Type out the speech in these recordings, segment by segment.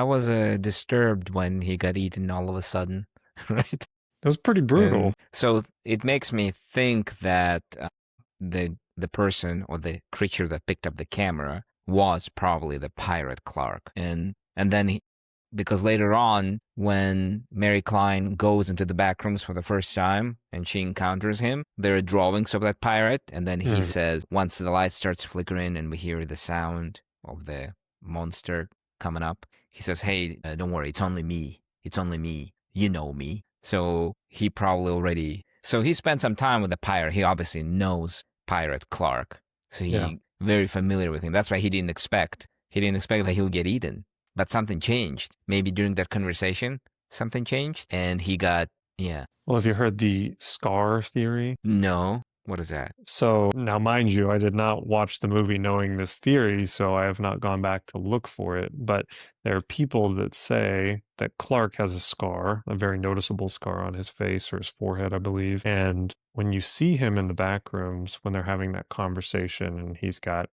I was disturbed when he got eaten all of a sudden, right? That was pretty brutal. So it makes me think that the person or the creature that picked up the camera was probably the pirate Clark, and then because later on when Mary Klein goes into the back rooms for the first time and she encounters him, there are drawings of that pirate, and then he Mm. says once the light starts flickering and we hear the sound of the monster coming up, he says, "Hey, don't worry, it's only me. It's only me. You know me." So he probably already. So he spent some time with the pirate. He obviously knows Pirate Clark, so Yeah. he very familiar with him. That's why he didn't expect. He didn't expect that he'll get eaten. But something changed. Maybe during that conversation, something changed, and he got yeah. Well, have you heard the scar theory? No, what is that? So now, mind you, I did not watch the movie knowing this theory, so I have not gone back to look for it. But there are people that say that Clark has a scar, a very noticeable scar on his face or his forehead, I believe. And when you see him in the back rooms, when they're having that conversation and he's got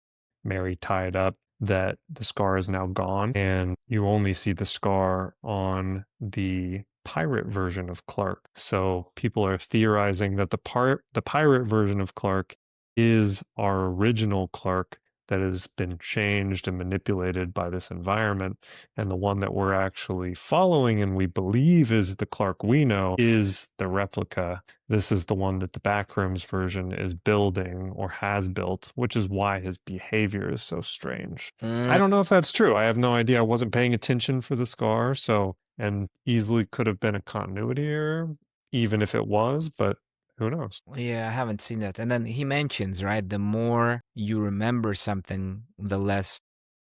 Mary tied up, that the scar is now gone, and you only see the scar on the pirate version of Clark. So people are theorizing that the pirate version of Clark is our original Clark that has been changed and manipulated by this environment, and the one that we're actually following and we believe is the Clark we know is the replica. This is the one that the Backrooms version is building or has built, which is why his behavior is so strange. I Mm, don't know if that's true. I have no idea. I wasn't paying attention for the scar, so and easily could have been a continuity error, even if it was, but who knows? yeah, I haven't seen that. And then he mentions, right, the more you remember something, the less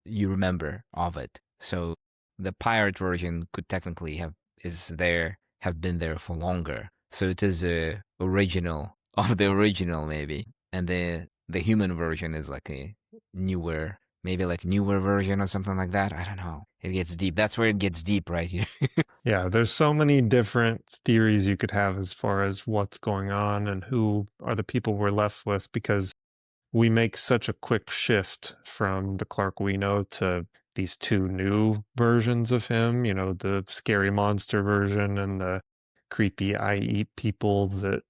you remember of it. So the pirate version could technically have been there for longer. So it is a original of the original maybe, and the human version is like a newer, maybe like newer version or something like that. I don't know. It gets deep. That's where it gets deep right here. Yeah, there's so many different theories you could have as far as what's going on and who are the people we're left with because we make such a quick shift from the Clark we know to these two new versions of him, the scary monster version and the creepy I eat people that,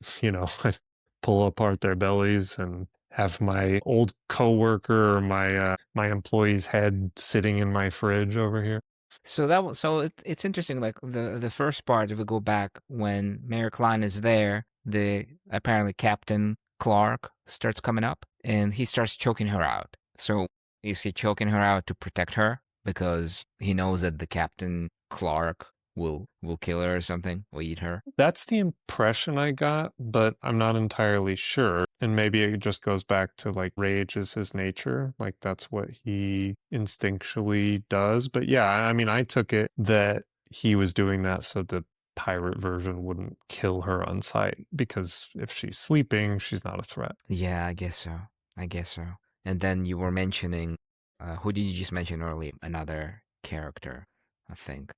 pull apart their bellies and have my old coworker or my employee's head sitting in my fridge over here. It's interesting. Like the first part, if we go back when Mayor Klein is there, the apparently Captain Clark starts coming up and he starts choking her out. So is he choking her out to protect her because he knows that the Captain Clark will kill her or something, will eat her? That's the impression I got, but I'm not entirely sure. And maybe it just goes back to like rage is his nature. Like that's what he instinctually does. But yeah, I mean, I took it that he was doing that so the pirate version wouldn't kill her on sight because if she's sleeping, she's not a threat. Yeah, I guess so. I guess so. And then you were mentioning, who did you just mention earlier? Another character, I think.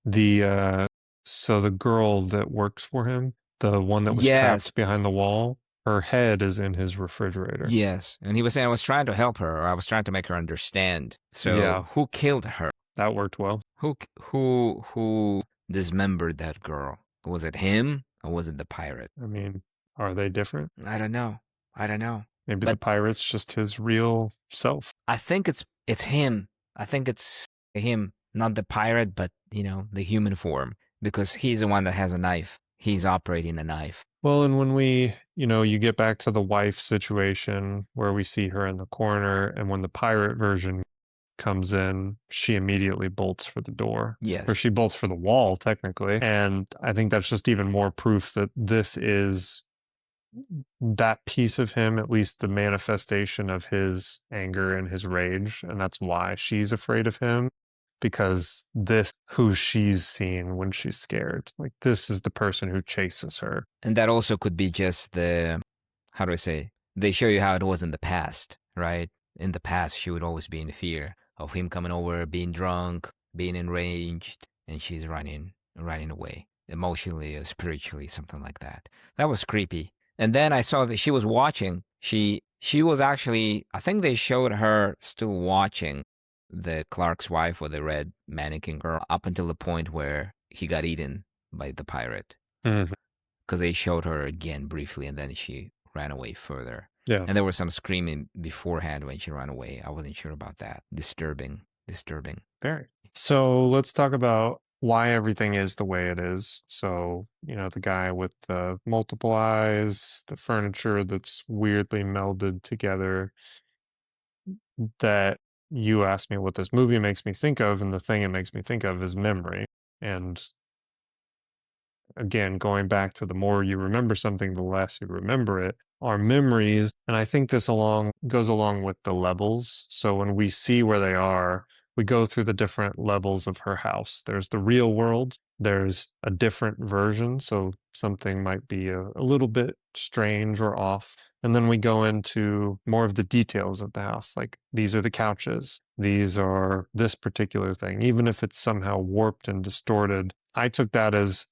So the girl that works for him, the one that was Yes, trapped behind the wall, her head is in his refrigerator. yes. And he was saying I was trying to help her, or I was trying to make her understand. So Yeah, who killed her? that worked well. Who dismembered that girl? Was it him or was it the pirate? I mean, are they different? I don't know. I don't know. Maybe the But pirate's just his real self. I think it's him. I think it's him, not the pirate, but the human form, because he's the one that has a knife. He's operating a knife. Well, and when you get back to the wife situation where we see her in the corner, and when the pirate version comes in, she immediately bolts for the door. Or Yes. she bolts for the wall, technically. And I think that's just even more proof that this is that piece of him, at least the manifestation of his anger and his rage. And that's why she's afraid of him, because this who she's seen when she's scared. Like this is the person who chases her. And that also could be just how do I say? They show you how it was in the past, right? In the past, she would always be in fear of him coming over, being drunk, being enraged, and she's running away, emotionally or spiritually, something like that. That was creepy. And then I saw that she was watching. She was actually, I think they showed her still watching the Clark's wife or the red mannequin girl up until the point where he got eaten by the pirate. Mhm. Because they showed her again briefly and then she ran away further. Yeah. And there was some screaming beforehand when she ran away. I wasn't sure about that. Disturbing. Very. So let's talk about why everything is the way it is. So, the guy with the multiple eyes, the furniture that's weirdly melded together, that you asked me what this movie makes me think of, and the thing it makes me think of is memory. And again, going back to the more you remember something, the less you remember it, our memories. And I think this goes along with the levels. So when we see where they are, we go through the different levels of her house. There's the real world, there's a different version. So something might be a little bit strange or off. And then we go into more of the details of the house. Like these are the couches, these are this particular thing, even if it's somehow warped and distorted. I took that as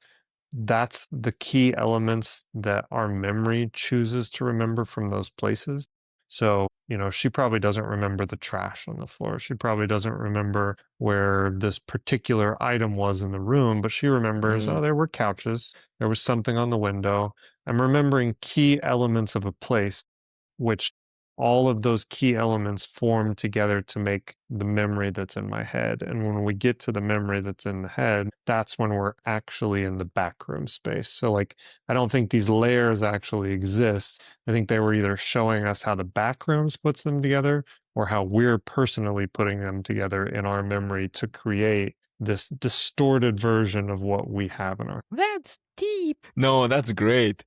that's the key elements that our memory chooses to remember from those places. So, she probably doesn't remember the trash on the floor. She probably doesn't remember where this particular item was in the room, but she remembers, oh, there were couches, there was something on the window. I'm remembering key elements of a place, which all of those key elements form together to make the memory that's in my head. And when we get to the memory that's in the head, that's when we're actually in the backroom space. So, like, I don't think these layers actually exist. I think they were either showing us how the backrooms puts them together or how we're personally putting them together in our memory to create this distorted version of what we have in our. That's deep. No, that's great.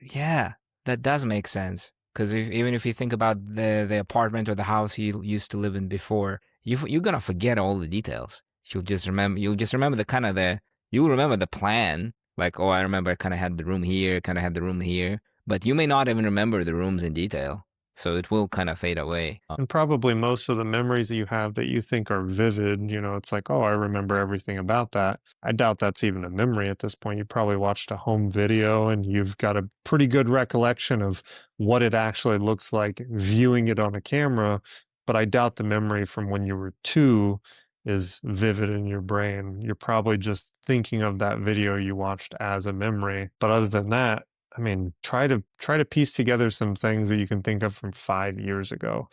Yeah, that does make sense. Because even if you think about the apartment or the house he used to live in before, you're gonna forget all the details. You'll just remember you'll remember the plan. Like, oh, I remember I kind of had the room here, kind of had the room here, but you may not even remember the rooms in detail. So it will kind of fade away. And probably most of the memories that you have that you think are vivid, it's like, oh, I remember everything about that. I doubt that's even a memory at this point. You probably watched a home video and you've got a pretty good recollection of what it actually looks like viewing it on a camera. But I doubt the memory from when you were 2 is vivid in your brain. You're probably just thinking of that video you watched as a memory. But other than that, I mean, try to piece together some things that you can think of from 5 years ago.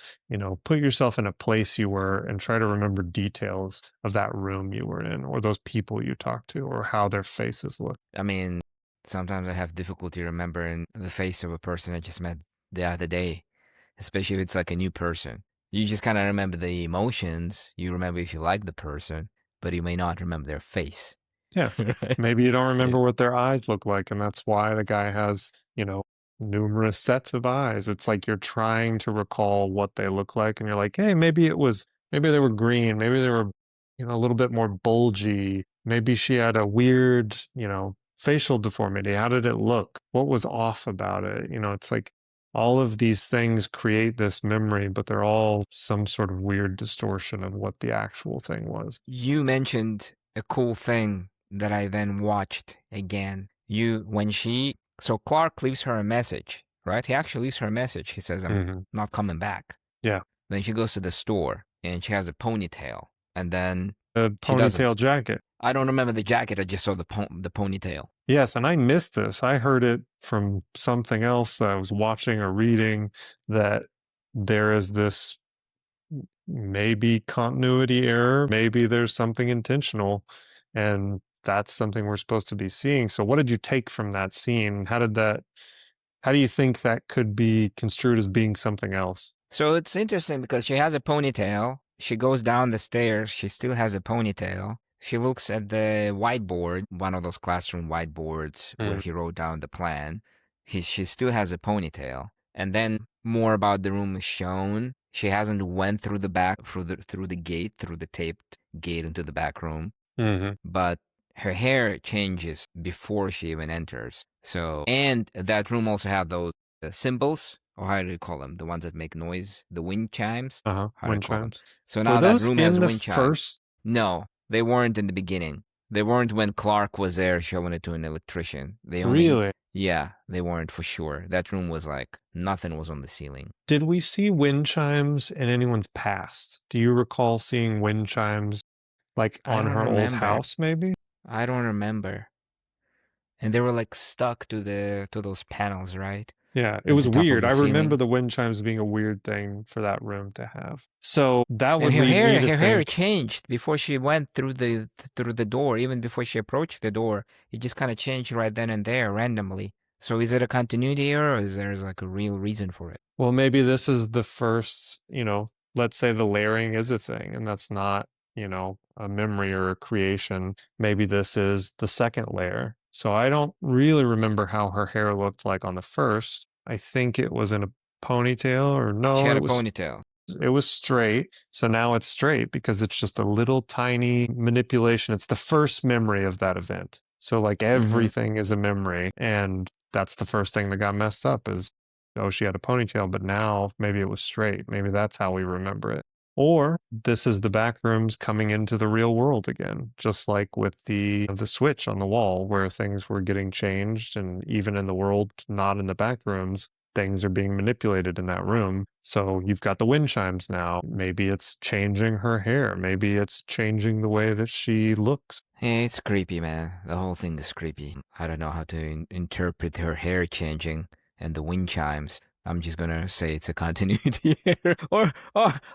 Put yourself in a place you were and try to remember details of that room you were in, or those people you talked to, or how their faces look. I mean, sometimes I have difficulty remembering the face of a person I just met the other day, especially if it's like a new person. You just kind of remember the emotions. You remember if you like the person, but you may not remember their face. Yeah. Right? Maybe you don't Yeah. remember what their eyes look like, and that's why the guy has, numerous sets of eyes. It's like you're trying to recall what they look like, and you're like, hey, maybe they were green, maybe they were, a little bit more bulgy. Maybe she had a weird, facial deformity. How did it look? What was off about it? It's like all of these things create this memory, but they're all some sort of weird distortion of what the actual thing was. You mentioned a cool thing that I then watched again. So Clark leaves her a message, right? He actually leaves her a message. He says, I'm Hmm. not coming back. Yeah. Then she goes to the store and she has a ponytail. And then A she doesn't. ponytail jacket. I don't remember the jacket. I just saw the ponytail. Yes, and I missed this. I heard it from something else that I was watching or reading, that there is this maybe continuity error, maybe there's something intentional, and that's something we're supposed to be seeing. So what did you take from that scene? How do you think that could be construed as being something else? So it's interesting because she has a ponytail. She goes down the stairs. She still has a ponytail. She looks at the whiteboard, one of those classroom whiteboards where Mm, he wrote down the plan. She still has a ponytail. And then more about the room is shown. She hasn't went through the back through the gate, through the taped gate into the back room, mhm, but her hair changes before she even enters. So, and that room also had those symbols, or how do you call them? The ones that make noise, the wind chimes. uh-huh, How do you wind call them? chimes. So Were now that those room has in the wind chimes. first No, they weren't in the beginning. They weren't when Clark was there showing it to an electrician. They only, Really? yeah, they weren't for sure. That room was like, nothing was on the ceiling. Did we see wind chimes in anyone's past? Do you recall seeing wind chimes like I on don't her old remember. house, maybe? I don't remember. And they were like stuck to those panels, right? Yeah, it At was the top of weird. the I remember ceiling. the wind chimes being a weird thing for that room to have. So that And would lead me to her hair think, changed before she went through the door, even before she approached the door. It just kind of changed right then and there randomly. So is it a continuity error or is there like a real reason for it? well, maybe this is the first, let's say the layering is a thing and that's not, a memory or a creation. Maybe this is the second layer. So I don't really remember how her hair looked like on the first. I think it was in a ponytail or She no, had it a was ponytail. it was straight. So now it's straight because it's just a little tiny manipulation. It's the first memory of that event. So like Mm-hmm. everything is a memory. And that's the first thing that got messed up is, oh, she had a ponytail, but now maybe it was straight. Maybe that's how we remember it. Or this is the back rooms coming into the real world again, just like with the switch on the wall where things were getting changed, and even in the world not in the back rooms, things are being manipulated in that room. So you've got the wind chimes now. Maybe it's changing her hair. Maybe it's changing the way that she looks. Yeah, it's creepy, man. The whole thing is creepy. I don't know how to interpret her hair changing and the wind chimes. I'm just gonna say it's a continuity error. Or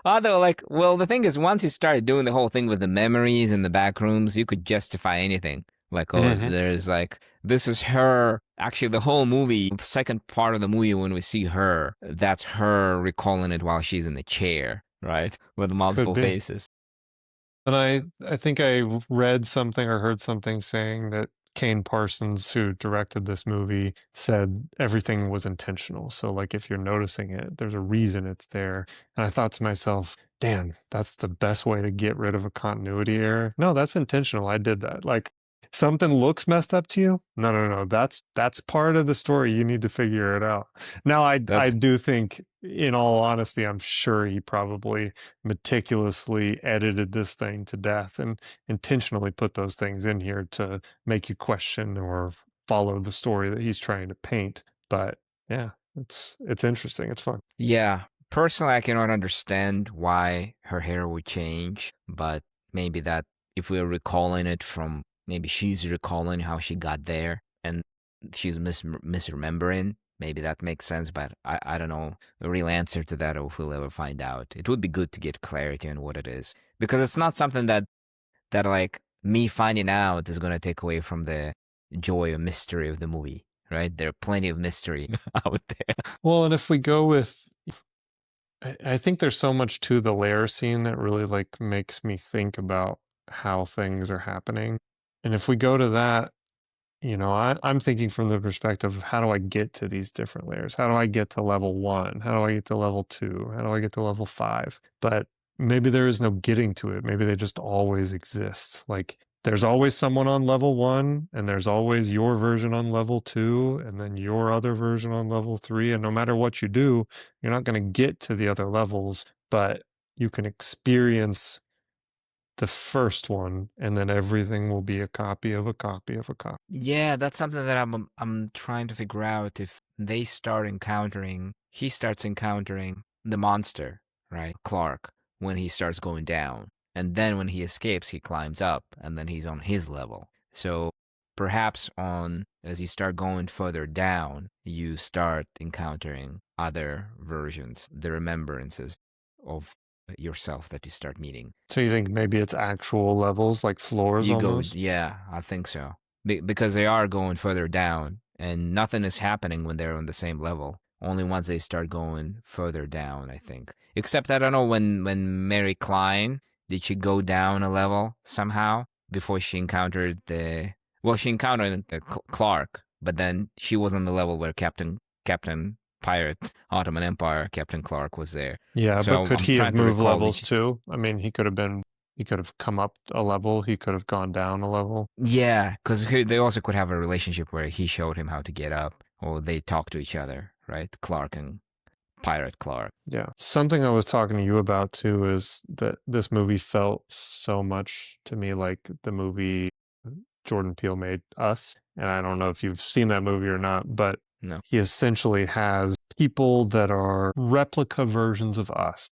although, like, well, the thing is, once you start doing the whole thing with the memories and the back rooms, you could justify anything. Like, oh, if Hmm. there's like, this is her. Actually, the whole movie, the second part of the movie, when we see her, that's her recalling it while she's in the chair, right? With Could multiple be. faces. And I think I read something or heard something saying that Kane Parsons, who directed this movie, said everything was intentional. So, like, if you're noticing it, there's a reason it's there. And I thought to myself, damn, that's the best way to get rid of a continuity error. No, that's intentional. I did that. Like, something looks messed up to you. No, no, no. That's part of the story. You need to figure it out. Now, I That's do think, in all honesty, I'm sure he probably meticulously edited this thing to death and intentionally put those things in here to make you question or follow the story that he's trying to paint. But yeah, it's interesting. It's fun. Yeah, personally, I cannot understand why her hair would change, but maybe that if we're recalling it from maybe she's recalling how she got there and she's misremembering, maybe that makes sense, but I don't know the real answer to that or if we'll ever find out. It would be good to get clarity on what it is because it's not something that like me finding out is going to take away from the joy or mystery of the movie, right? There are plenty of mystery out there. Well, and if we go with I think there's so much to the lair scene that really like makes me think about how things are happening. And if we go to that, I'm thinking from the perspective of how do I get to these different layers? How do I get to level one? How do I get to level two? How do I get to level five? But maybe there is no getting to it. Maybe they just always exist. Like there's always someone on level one, and there's always your version on level two, and then your other version on level three. And no matter what you do, you're not going to get to the other levels, but you can experience the first one, and then everything will be a copy of a copy of a copy. Yeah, that's something that I'm trying to figure out if he starts encountering the monster, right? Clark, when he starts going down. And then when he escapes, he climbs up and then he's on his level. So perhaps as you start going further down, you start encountering other versions, the remembrances of yourself that you start meeting. So you think maybe it's actual levels, like floors You go, almost? yeah, I think so. Because they are going further down, and nothing is happening when they're on the same level. Only once they start going further down, I think. Except I don't know when Mary Klein did she go down a level somehow before she encountered she encountered Clark, but then she was on the level where Captain Pirate Ottoman Empire Captain Clark was there. Yeah, but So could I'm he have trying to moved recall levels each. too? I mean, he could have come up a level, he could have gone down a level. Yeah, because they also could have a relationship where he showed him how to get up, or they talk to each other, right? Clark and Pirate Clark. Yeah. Something I was talking to you about too is that this movie felt so much to me like the movie Jordan Peele made Us, and I don't know if you've seen that movie or not, but No. he essentially has people that are replica versions of us.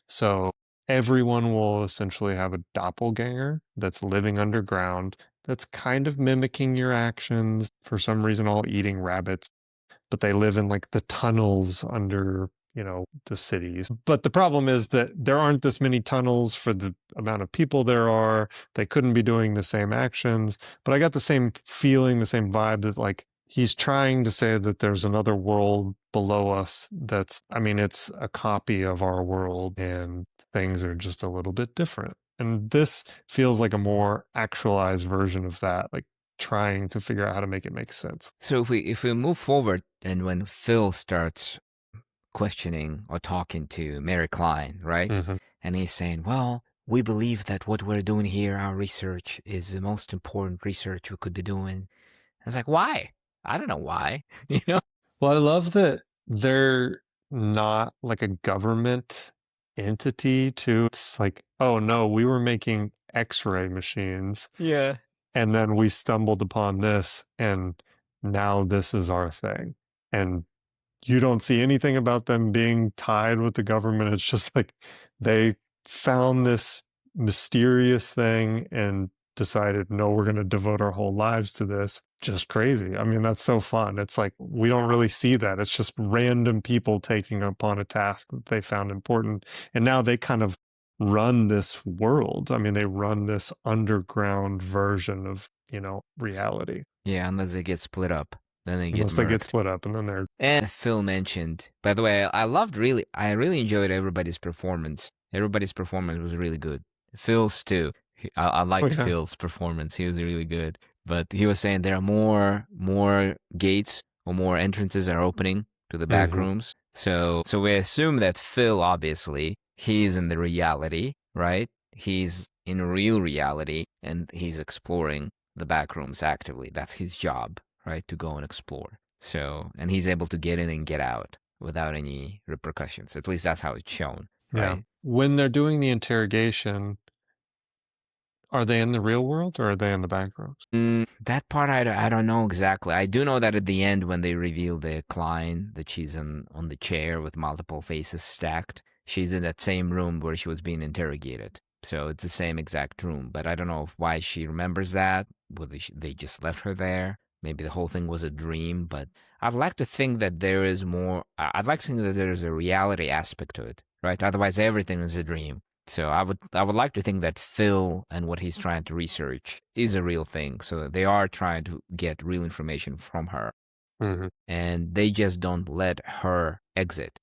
So everyone will essentially have a doppelganger that's living underground, that's kind of mimicking your actions, for some reason all eating rabbits, but they live in like the tunnels under, the cities. But the problem is that there aren't this many tunnels for the amount of people there are. They couldn't be doing the same actions. But I got the same feeling, the same vibe that like he's trying to say that there's another world below us that's, I mean, it's a copy of our world and things are just a little bit different. And this feels like a more actualized version of that, like trying to figure out how to make it make sense. So if we move forward, and when Phil starts questioning or talking to Mary Klein, right? Mm-hmm. And he's saying, well, we believe that what we're doing here, our research, is the most important research we could be doing. I was like, why? I don't know why. Well, I love that they're not like a government entity too. It's like, oh no, we were making X-ray machines Yeah. and then we stumbled upon this and now this is our thing. And you don't see anything about them being tied with the government. It's just like they found this mysterious thing and decided, no, we're going to devote our whole lives to this. Just crazy. I mean, that's so fun. It's like we don't really see that. It's just random people taking upon a task that they found important. And now they kind of run this world. I mean, they run this underground version of, reality. Yeah, unless they get split up. Then they get Unless they get murked. split up and then they're. And Phil mentioned, by the way, I really enjoyed everybody's performance. Everybody's performance was really good. Phil's too. I Oh, liked yeah. Phil's performance. He was really good. But he was saying there are more gates or more entrances are opening to the back Mm-hmm. rooms. So we assume that Phil, obviously, he's in the reality, right? He's in real reality and he's exploring the back rooms actively. That's his job, right? To go and explore. So, and he's able to get in and get out without any repercussions. At least that's how it's shown, Yeah. right? When they're doing the interrogation, are they in the real world or are they in the back rooms? That part I don't know exactly. I do know that at the end when they reveal the Klein, that she's on the chair with multiple faces stacked, she's in that same room where she was being interrogated. So it's the same exact room, but I don't know why she remembers that. Whether they just left her there. Maybe the whole thing was a dream, but I'd like to think that there is more. I'd like to think that there's a reality aspect to it, right? Otherwise, everything is a dream. So I would like to think that Phil and what he's trying to research is a real thing. So they are trying to get real information from her, Mm-hmm. and they just don't let her exit